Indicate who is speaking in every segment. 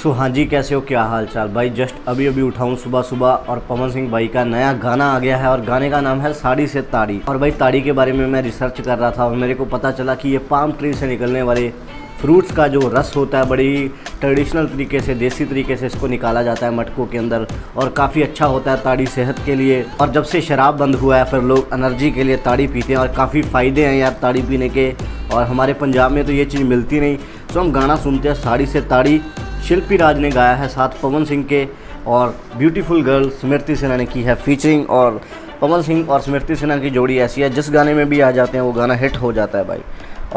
Speaker 1: सो हाँ जी, कैसे हो, क्या हाल चाल भाई। जस्ट अभी अभी उठाऊँ सुबह सुबह और पवन सिंह भाई का नया गाना आ गया है और गाने का नाम है साड़ी से ताड़ी। और भाई ताड़ी के बारे में मैं रिसर्च कर रहा था और मेरे को पता चला कि ये पाम ट्री से निकलने वाले फ्रूट्स का जो रस होता है बड़ी ट्रेडिशनल तरीके से, देसी तरीके से इसको निकाला जाता है मटकों के अंदर और काफ़ी अच्छा होता है ताड़ी सेहत के लिए। और जब से शराब बंद हुआ है फिर लोग एनर्जी के लिए ताड़ी पीते हैं और काफ़ी फ़ायदे हैं यार ताड़ी पीने के। और हमारे पंजाब में तो ये चीज़ मिलती नहीं। तो हम गाना सुनते हैं साड़ी से ताड़ी। शिल्पी राज ने गाया है साथ पवन सिंह के और ब्यूटीफुल गर्ल स्मृति सिन्हा ने की है फीचरिंग। और पवन सिंह और स्मृति सिन्हा की जोड़ी ऐसी है जिस गाने में भी आ जाते हैं वो गाना हिट हो जाता है भाई।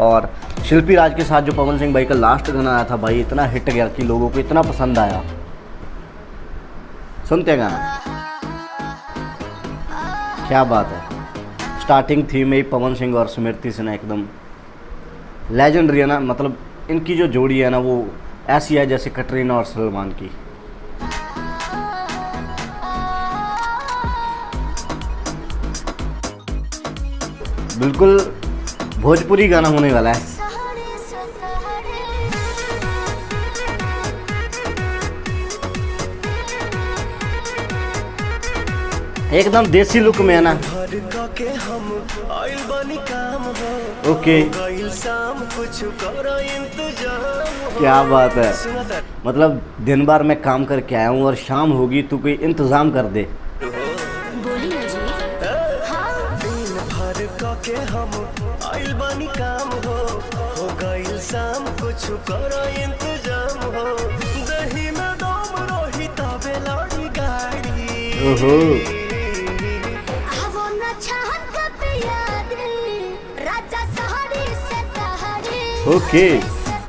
Speaker 1: और शिल्पी राज के साथ जो पवन सिंह भाई का लास्ट गाना आया था भाई इतना हिट गया कि लोगों को इतना पसंद आया। सुनते हैं गाना, क्या बात है। स्टार्टिंग थीम में ही पवन सिंह और स्मृति सिन्हा एकदम लेजेंडरी है ना। मतलब इनकी जो जोड़ी है ना वो ऐसी है जैसे कटरीना और सलमान की। बिल्कुल भोजपुरी गाना होने वाला है। एकदम देसी लुक में है ना। ओके, क्या बात है। मतलब दिन भर मैं काम करके आया हूँ और शाम होगी तो कोई इंतजाम कर दे। ओहो, ओके।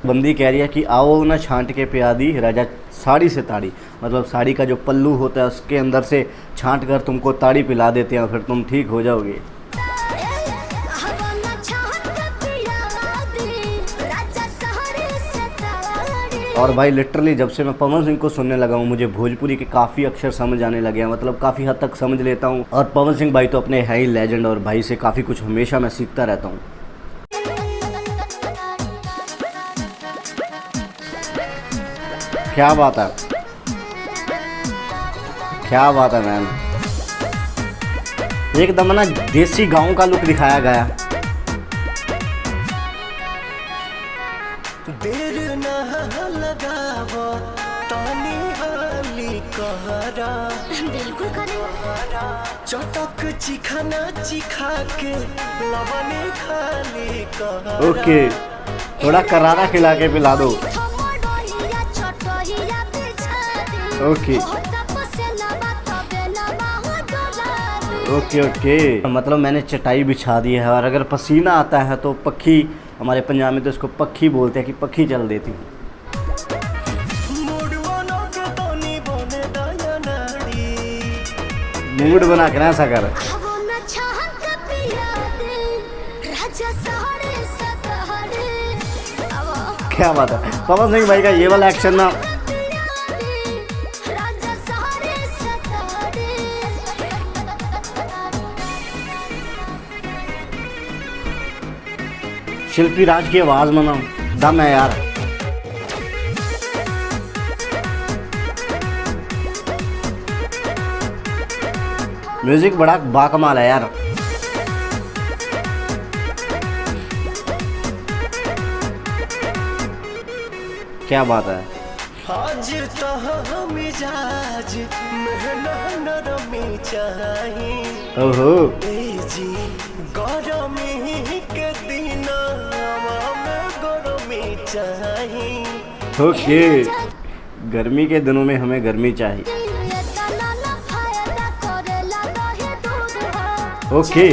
Speaker 1: बंदी कह रही है कि आओ ना छांट के पिया दी राजा साड़ी से ताड़ी। मतलब साड़ी का जो पल्लू होता है उसके अंदर से छांट कर तुमको ताड़ी पिला देते हैं फिर तुम ठीक हो जाओगे। और भाई लिटरली जब से मैं पवन सिंह को सुनने लगा हूँ मुझे भोजपुरी के काफ़ी अक्षर समझ आने लगे हैं। मतलब काफ़ी हद तक समझ लेता हूँ। और पवन सिंह भाई तो अपने है ही लेजेंड और भाई से काफ़ी कुछ हमेशा मैं सीखता रहता हूँ। क्या बात है, क्या बात है मैम। एकदम ना देसी गांव का लुक दिखाया गया। देर ना लगावो तानी हाली कहरा बिल्कुल करे चटक चिखाना चिखा के लवने खाली कहरा। ओके, थोड़ा करारा खिला के पिला दो। Okay okay okay. मतलब मैंने चटाई बिछा दी है और अगर पसीना आता है तो पक्खी, हमारे पंजाब में तो इसको पक्खी बोलते हैं कि पक्खी चल देती है। मूड बना के ना ऐसा कर। क्या बात है। पवन सिंह भाई का ये वाला एक्शन ना शिल्पी राज की आवाज़ में ना दम है यार। म्यूजिक बड़ा बाकमाल है यार। क्या बात है। आज तो मिजाज नरमी चाहिए। ओहो, ओके, गर्मी के दिनों में हमें गर्मी चाहिए। Okay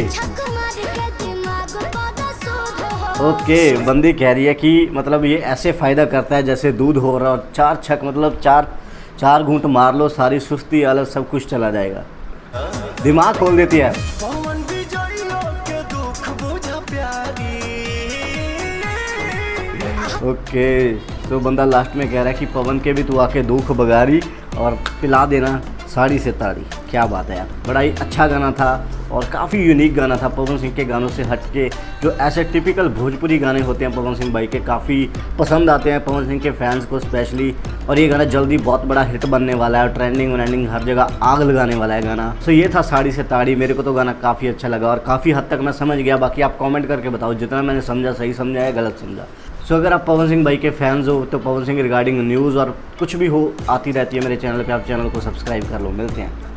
Speaker 1: okay. बंदी कह रही है कि मतलब ये ऐसे फ़ायदा करता है जैसे दूध हो रहा और चार छक मतलब चार घूंट मार लो सारी सुस्ती आलस सब कुछ चला जाएगा। दिमाग खोल देती है। ओके, तो बंदा लास्ट में कह रहा है कि पवन के भी तू आके दुख बगारी और पिला देना साड़ी से ताड़ी, क्या बात है यार, बड़ा ही अच्छा गाना था और काफ़ी यूनिक गाना था। पवन सिंह के गानों से हट के जो ऐसे टिपिकल भोजपुरी गाने होते हैं पवन सिंह भाई के, काफ़ी पसंद आते हैं पवन सिंह के फैंस को स्पेशली। और ये गाना जल्दी बहुत बड़ा हिट बनने वाला है और ट्रेंडिंग व्रेंडिंग हर जगह आग लगाने वाला है गाना। तो ये था साड़ी से ताड़ी। मेरे को तो गाना काफ़ी अच्छा लगा और काफ़ी हद तक मैं समझ गया। बाकी आप कमेंट करके बताओ जितना मैंने समझा सही समझा या गलत समझा। सो अगर आप पवन सिंह भाई के फैंस हो तो पवन सिंह रिगार्डिंग न्यूज़ और कुछ भी हो आती रहती है मेरे चैनल पे, आप चैनल को सब्सक्राइब कर लो। मिलते हैं।